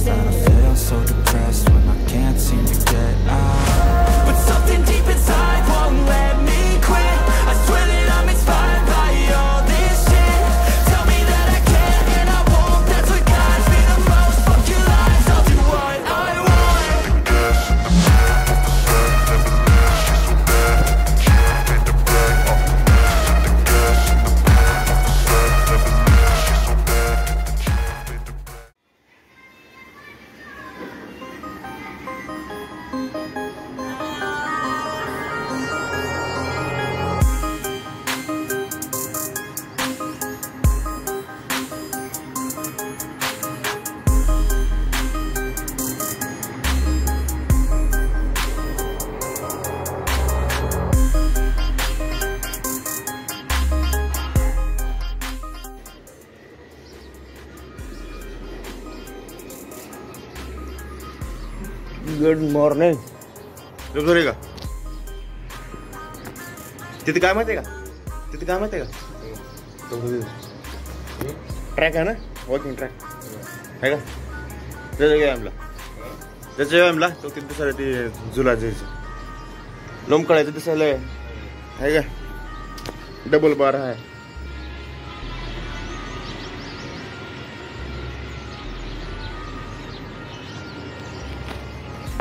That I feel so depressed when I can't seem to get out. But something deep inside won't let me quit. I swear that I'm inspired by all this shit. Tell me that I can and I won't. That's what guides me the most. Fuck your lies, I'll do what I want. Good morning. झोपले का? तिथे काय माहिती आहे का? तिथे काय माहिती आहे का? ट्रॅक आहे ना, वॉकिंग ट्रॅक आहे का? त्याच्या व्यायामला तो तिथे दिसायला ती झुला जायचं लोमकळायचं दिसायला आहे का? डबल बार आहे.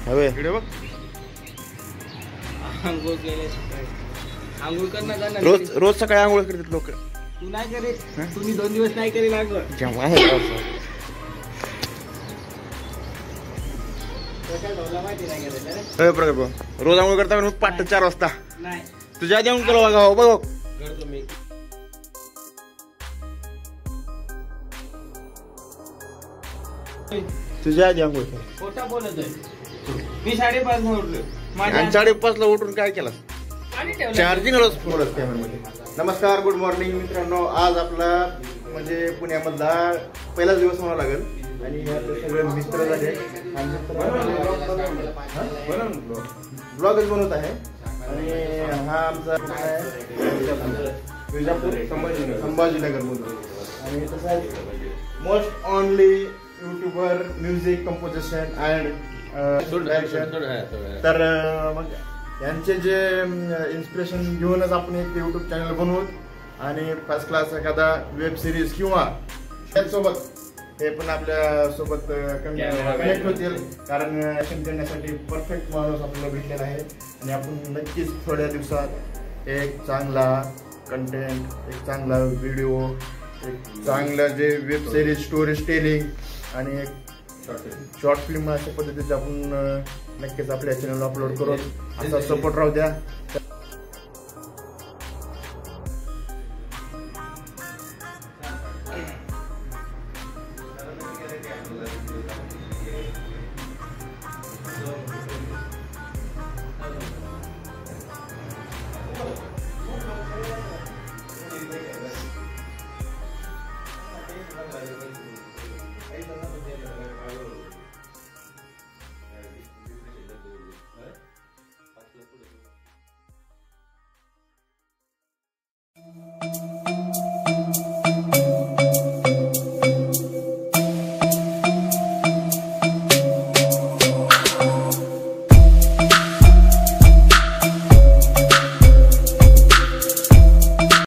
हवे बघ रोज सकाळी आंघोळ करतात लोक. तू नाही करेल, तुम्ही 2 दिवस नाही करेल आंघोळ. रोज आंघोळ करता मग पाठ 4 वाजता. नाही तुझ्या आधी आंघोळ केलं बघा. बघ करतो मी. तुझ्या आधी आंघोळ कर. खोटा बोलतोय मी. 5:30 ला उठलो. आणि 5:30 ला उठून काय केलं? चार्जिंग रोज फोन कॅमेरामध्ये. नमस्कार, गुड मॉर्निंग मित्रांनो. आज आपला म्हणजे पुण्यामधला पहिलाच दिवस म्हणावा लागेल आणि सगळे मित्र झाले. ब्लॉगच बनवत आहे आणि हा आमचा विजापूर संभाजीनगर मधून. आणि तसं आहे most only YouTuber, music composition and direction. तर मग यांचे जे इन्स्पिरेशन घेऊनच आपण एक युट्यूब चॅनल बनवू आणि फर्स्ट क्लास एखादा वेब सिरीज किंवा त्यासोबत हे पण आपल्या सोबत कनेक्ट होतील. कारण ऍक्शन करण्यासाठी परफेक्ट माणूस आपल्याला भेटलेला आहे आणि आपण नक्कीच थोड्या दिवसात एक चांगला कंटेंट, एक चांगला व्हिडिओ, एक चांगलं जे वेब सिरीज, स्टोरी टेलिंग आणि एक शॉर्ट फिल्म अशा पद्धतीचे आपण नक्कीच आपल्या चॅनलला अपलोड करू. असा सपोर्ट राहू द्या.